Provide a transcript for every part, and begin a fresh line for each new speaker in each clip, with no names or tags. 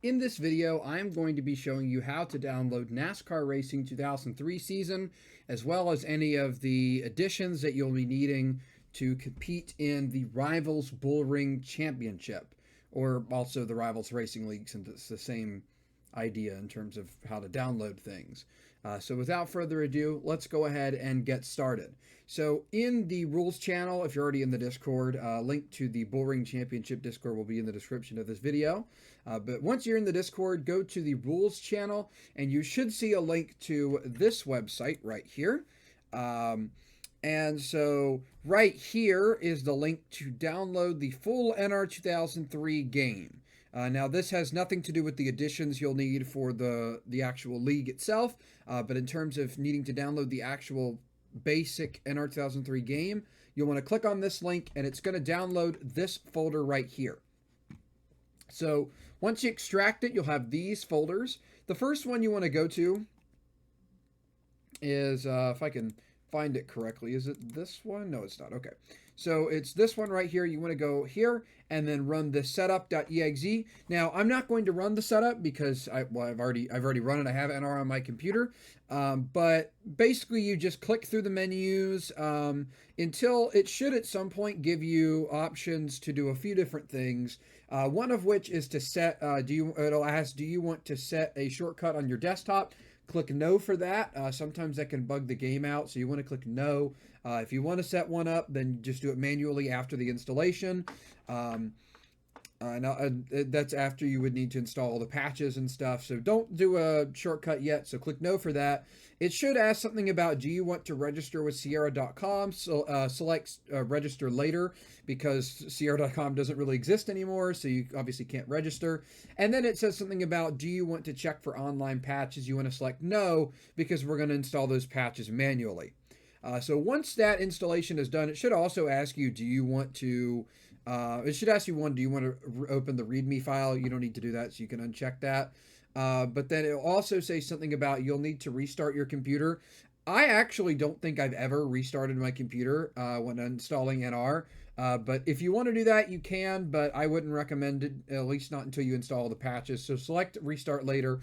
In this video, I'm going to be showing you how to download NASCAR Racing 2003 season, as well as any of the additions that you'll be needing to compete in the Rivals Bullring Championship, or also the Rivals Racing League, since it's the same idea in terms of how to download things. So without further ado, let's go ahead and get started. So in the rules channel, if you're already in the Discord, link to the Bullring Championship Discord will be in the description of this video. But once you're in the Discord, go to the rules channel, and you should see a link to this website right here. And so right here is the link to download the full NR2003 game. Now, this has nothing to do with the additions you'll need for the actual league itself, but in terms of needing to download the actual basic NR2003 game, you'll want to click on this link, and it's going to download this folder right here. So once you extract it, you'll have these folders. The first one you want to go to is, if I can find it correctly, is it this one? No, it's not. Okay. So it's this one right here. You want to go here and then run the setup.exe. Now, I'm not going to run the setup because I've already run it. I have NR on my computer. But basically, you just click through the menus until it should at some point give you options to do a few different things. One of which is to set, it'll ask, do you want to set a shortcut on your desktop? Click no for that. Sometimes that can bug the game out, so you want to click no. If you want to set one up, then just do it manually after the installation. That's after you would need to install all the patches and stuff, so don't do a shortcut yet, so click no for that. It should ask something about, do you want to register with Sierra.com? So select register later, because Sierra.com doesn't really exist anymore, so you obviously can't register. And then it says something about, do you want to check for online patches? You want to select no, because we're going to install those patches manually. So once that installation is done, it should also ask you, do you want to, it should ask you do you want to open the README file? You don't need to do that, so you can uncheck that. But then it'll also say something about you'll need to restart your computer. I actually don't think I've ever restarted my computer when installing NR. But if you want to do that, you can, but I wouldn't recommend it, at least not until you install the patches. So select restart later.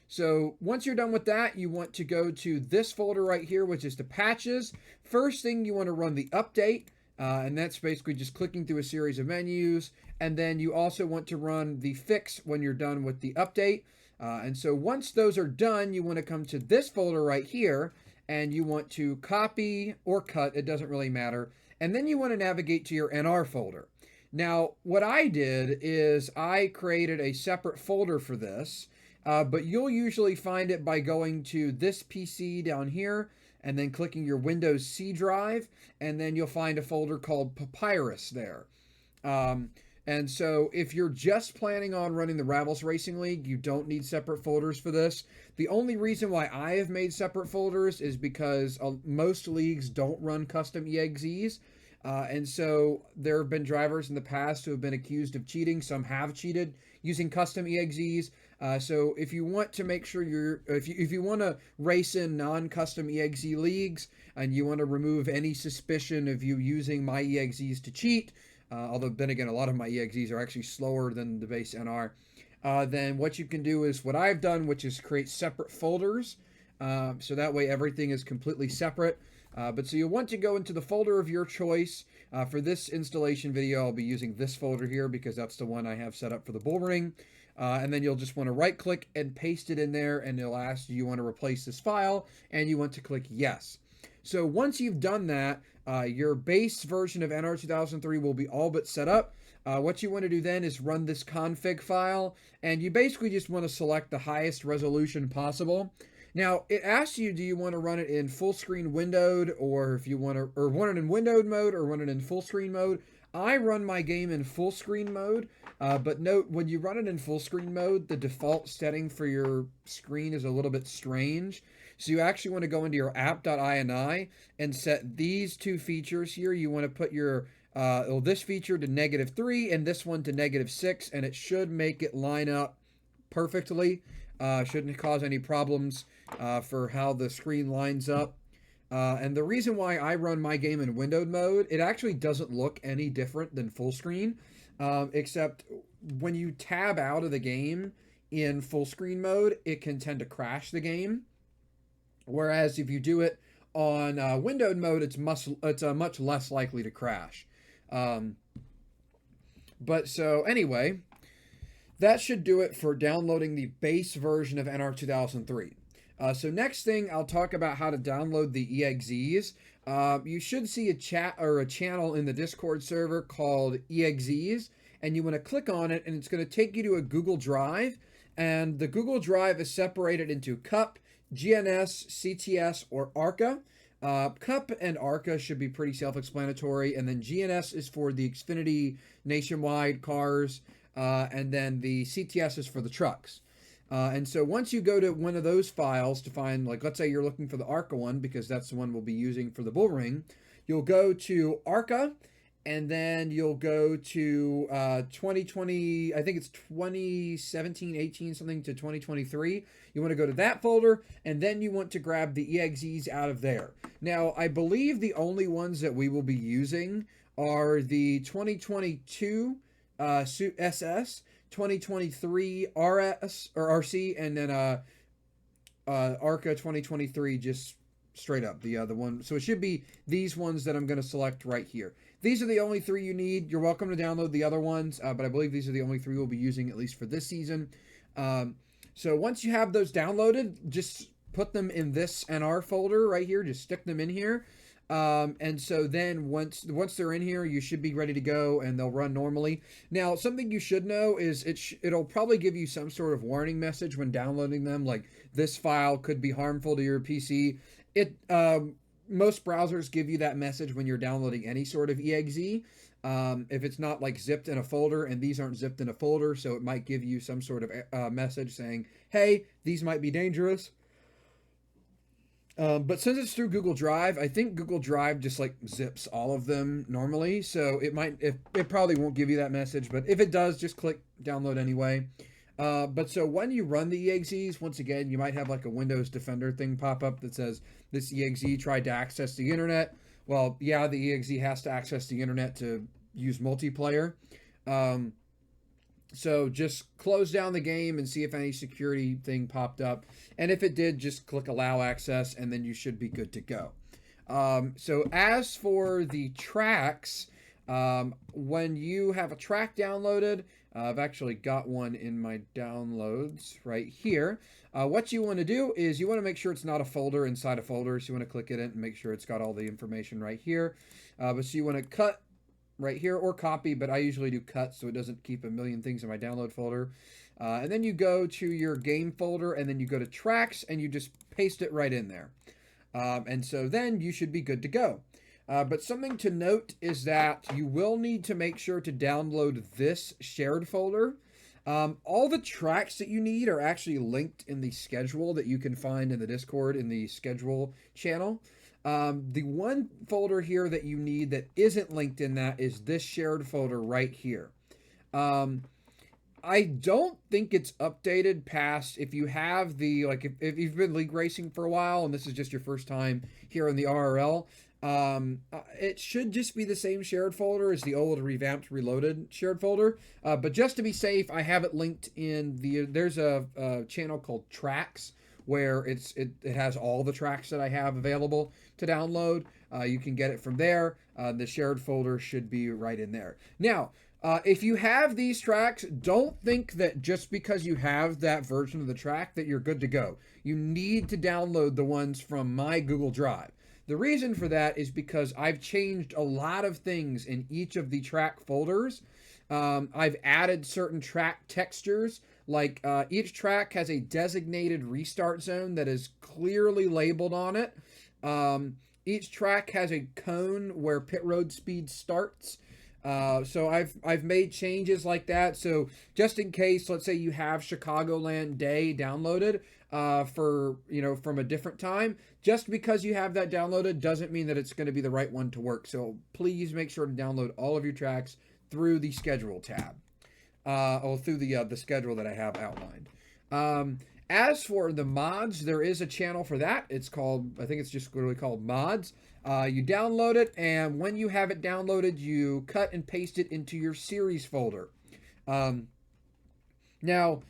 So once you're done with that, you want to go to this folder right here, which is the patches. First thing, you want to run the update. And that's basically just clicking through a series of menus. And then you also want to run the fix when you're done with the update. And so once those are done, you want to come to this folder right here, and you want to copy or cut, it doesn't really matter. And then you want to navigate to your NR folder. Now, what I did is I created a separate folder for this, but you'll usually find it by going to this PC down here, and then clicking your Windows C drive, and then you'll find a folder called Papyrus there. And so if you're just planning on running the Rivals Racing League, you don't need separate folders for this. The only reason why I have made separate folders is because most leagues don't run custom EXEs. And so there have been drivers in the past who have been accused of cheating. Some have cheated using custom EXEs. So if you want to make sure if you want to race in non-custom EXE leagues and you want to remove any suspicion of you using my EXEs to cheat, although then again, a lot of my EXEs are actually slower than the base NR, then what you can do is what I've done, which is create separate folders. So that way everything is completely separate. But so you'll want to go into the folder of your choice. For this installation video, I'll be using this folder here because that's the one I have set up for the bullring. And then you'll just want to right click and paste it in there, and it'll ask, do you want to replace this file? And you want to click yes. So once you've done that, your base version of NR 2003 will be all but set up. What you want to do then is run this config file, and you basically just want to select the highest resolution possible. Now, it asks you, do you want to run it in full screen windowed, or if you want to, or run it in windowed mode, or run it in full screen mode. I run my game in full screen mode, but note, when you run it in full screen mode, the default setting for your screen is a little bit strange. So you actually want to go into your app.ini and set these two features here. You want to put your this feature to -3 and this one to -6, and it should make it line up perfectly. Shouldn't cause any problems for how the screen lines up. And the reason why I run my game in windowed mode, it actually doesn't look any different than full screen, except when you tab out of the game in full screen mode, it can tend to crash the game. Whereas if you do it on windowed mode, it's much less likely to crash. Um, but so anyway, that should do it for downloading the base version of NR2003. So next thing, I'll talk about how to download the EXEs. You should see a chat or a channel in the Discord server called EXEs, and you want to click on it, and it's going to take you to a Google Drive, and the Google Drive is separated into CUP, GNS, CTS, or ARCA. CUP and ARCA should be pretty self-explanatory, and then GNS is for the Xfinity nationwide cars, and then the CTS is for the trucks. And so once you go to one of those files to find, like, let's say you're looking for the ARCA one, because that's the one we'll be using for the bull ring, you'll go to ARCA, and then you'll go to 2020, I think it's 2017, 18, something to 2023. You want to go to that folder, and then you want to grab the EXEs out of there. Now, I believe the only ones that we will be using are the 2022 SS, 2023 RS or RC, and then ARCA 2023 just straight up the one. So it should be these ones that I'm going to select right here. These are the only three you need. You're welcome to download the other ones, but I believe these are the only three we'll be using, at least for this season. So once you have those downloaded, just put them in this NR folder right here. Just stick them in here. And so then once they're in here, you should be ready to go, and they'll run normally. Now, something you should know is it'll probably give you some sort of warning message when downloading them, like this file could be harmful to your PC. Most browsers give you that message when you're downloading any sort of EXE. If it's not like zipped in a folder, and these aren't zipped in a folder, so it might give you some sort of message saying, hey, these might be dangerous. But since it's through Google Drive, I think Google Drive just like zips all of them normally. So it probably won't give you that message, but if it does, just click download anyway. But so when you run the EXEs, once again, you might have like a Windows Defender thing pop up that says this EXE tried to access the internet. Well, yeah, the EXE has to access the internet to use multiplayer. So just close down the game and see if any security thing popped up. And if it did, just click allow access, and then you should be good to go. So as for the tracks, when you have a track downloaded, I've actually got one in my downloads right here. What you want to do is you want to make sure it's not a folder inside a folder. So you want to click it in and make sure it's got all the information right here. So you want to cut right here or copy, but I usually do cut so it doesn't keep a million things in my download folder. And then you go to your game folder, and then you go to tracks, and you just paste it right in there. And so then you should be good to go. But something to note is that you will need to make sure to download this shared folder. All the tracks that you need are actually linked in the schedule that you can find in the Discord in the schedule channel. The one folder here that you need that isn't linked in that is this shared folder right here. I don't think it's updated past if you have the, like, if you've been league racing for a while and this is just your first time here in the RRL, it should just be the same shared folder as the old revamped reloaded shared folder. But just to be safe, I have it linked in there's a channel called Tracks, where it has all the tracks that I have available to download. You can get it from there. The shared folder should be right in there. Now, if you have these tracks, don't think that just because you have that version of the track that you're good to go. You need to download the ones from my Google Drive. The reason for that is because I've changed a lot of things in each of the track folders. I've added certain track textures. Like each track has a designated restart zone that is clearly labeled on it. Each track has a cone where pit road speed starts. So I've made changes like that. So just in case, let's say you have Chicagoland Day downloaded for, from a different time, just because you have that downloaded doesn't mean that it's going to be the right one to work. So please make sure to download all of your tracks through the schedule tab. Through the schedule that I have outlined. As for the mods, there is a channel for that. It's called, I think it's just literally called Mods. You download it, and when you have it downloaded, you cut and paste it into your series folder. Um, Now,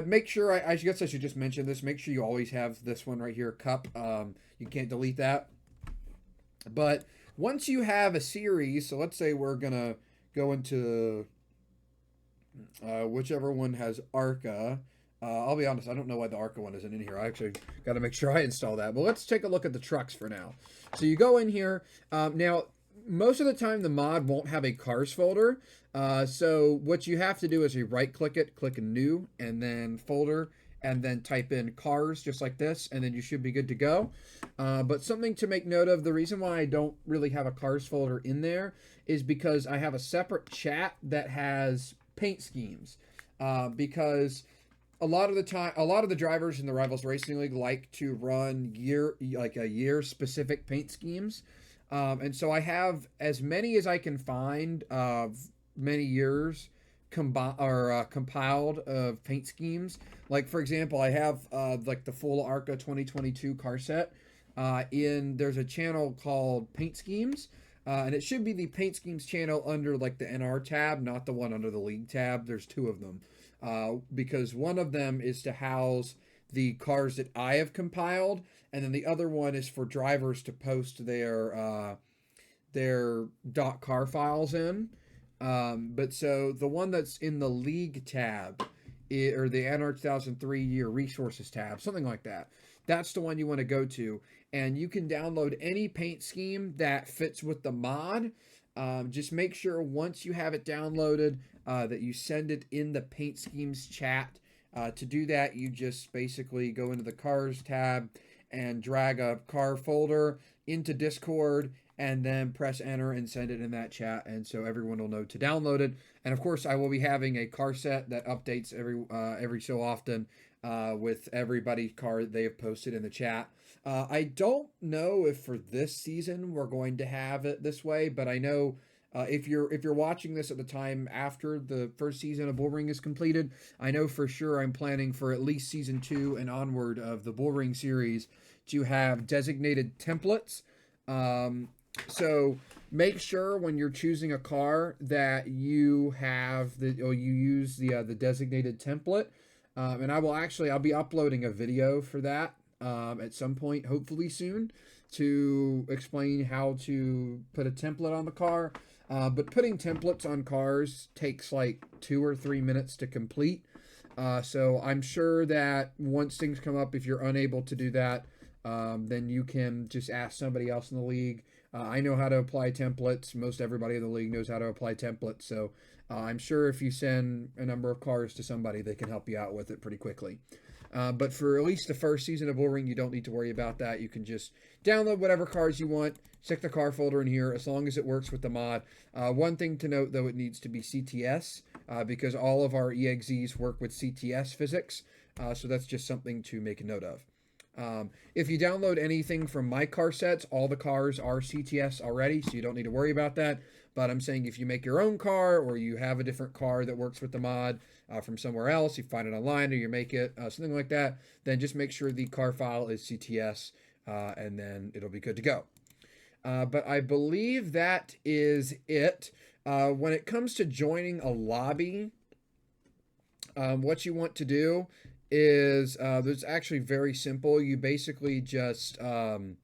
make sure, I guess I should just mention this. Make sure you always have this one right here, cup. You can't delete that. But once you have a series, so let's say we're going to go into whichever one has ARCA. I'll be honest, I don't know why the ARCA one isn't in here. I actually got to make sure I install that. But let's take a look at the trucks for now. So you go in here. Now, most of the time, the mod won't have a cars folder. So what you have to do is you right-click it, click New, and then Folder, and then type in cars just like this, and then you should be good to go. But something to make note of, the reason why I don't really have a cars folder in there is because I have a separate chat that has paint schemes. Because a lot of the time, a lot of the drivers in the Rivals Racing League like to run year specific paint schemes. And so I have as many as I can find of many years compiled of paint schemes. Like for example, I have like the full ARCA 2022 car set. There's a channel called Paint Schemes. And it should be the Paint Schemes channel under like the NR tab, not the one under the League tab. There's two of them. Because one of them is to house the cars that I have compiled, and then the other one is for drivers to post their .car files in. But so the one that's in the League tab, or the NR2003 year resources tab, something like that. That's the one you want to go to, and you can download any paint scheme that fits with the mod. Just make sure once you have it downloaded that you send it in the paint schemes chat. To do that, you just basically go into the cars tab and drag a car folder into Discord, and then press enter and send it in that chat, and so everyone will know to download it. And of course, I will be having a car set that updates every so often with everybody's car they have posted in the chat. I don't know if for this season we're going to have it this way, but I know if you're watching this at the time after the first season of Bullring is completed, I know for sure I'm planning for at least season 2 and onward of the Bullring series to have designated templates. So make sure when you're choosing a car that you have you use the designated template. And I'll be uploading a video for that at some point, hopefully soon, to explain how to put a template on the car. But putting templates on cars takes like 2 or 3 minutes to complete. So I'm sure that once things come up, if you're unable to do that, then you can just ask somebody else in the league. I know how to apply templates. Most everybody in the league knows how to apply templates. So I'm sure if you send a number of cars to somebody, they can help you out with it pretty quickly. But for at least the first season of Bullring, you don't need to worry about that. You can just download whatever cars you want, stick the car folder in here, as long as it works with the mod. One thing to note, though, it needs to be CTS, because all of our EXEs work with CTS physics. So that's just something to make a note of. If you download anything from my car sets, all the cars are CTS already, so you don't need to worry about that. But I'm saying if you make your own car, or you have a different car that works with the mod from somewhere else, you find it online or you make it, something like that, then just make sure the car file is CTS, and then it'll be good to go. But I believe that is it. When it comes to joining a lobby, what you want to do is it's actually very simple. You basically just open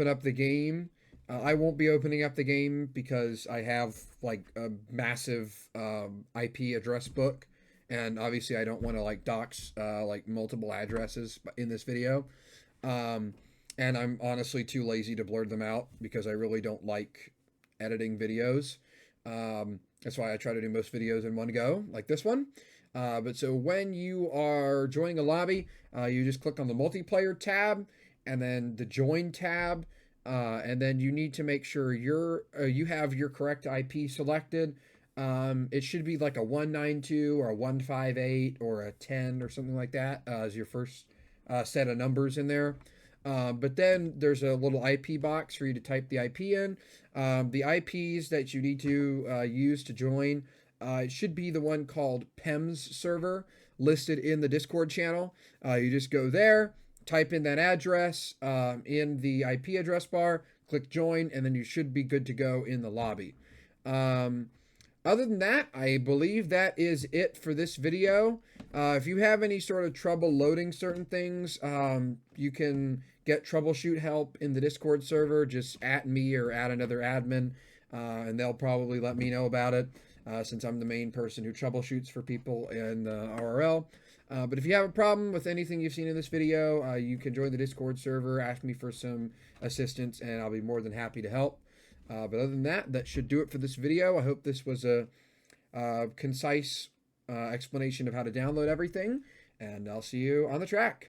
up the game. I won't be opening up the game because I have like a massive IP address book, and obviously I don't want to like dox like multiple addresses in this video. And I'm honestly too lazy to blur them out because I really don't like editing videos. That's why I try to do most videos in one go, like this one. But so when you are joining a lobby, you just click on the multiplayer tab and then the join tab. And then you need to make sure you have your correct IP selected. It should be like a 192 or a 158 or a 10 or something like that as your first set of numbers in there. But then there's a little IP box for you to type the IP in. The IPs that you need to use to join, it should be the one called PEMS server listed in the Discord channel. You just go there, type in that address in the IP address bar, click join, and then you should be good to go in the lobby. Other than that, I believe that is it for this video. If you have any sort of trouble loading certain things, you can get troubleshoot help in the Discord server. Just at me or at another admin, and they'll probably let me know about it, since I'm the main person who troubleshoots for people in the RRL. But if you have a problem with anything you've seen in this video, you can join the Discord server, ask me for some assistance, and I'll be more than happy to help. But other than that, that should do it for this video. I hope this was a concise explanation of how to download everything, and I'll see you on the track.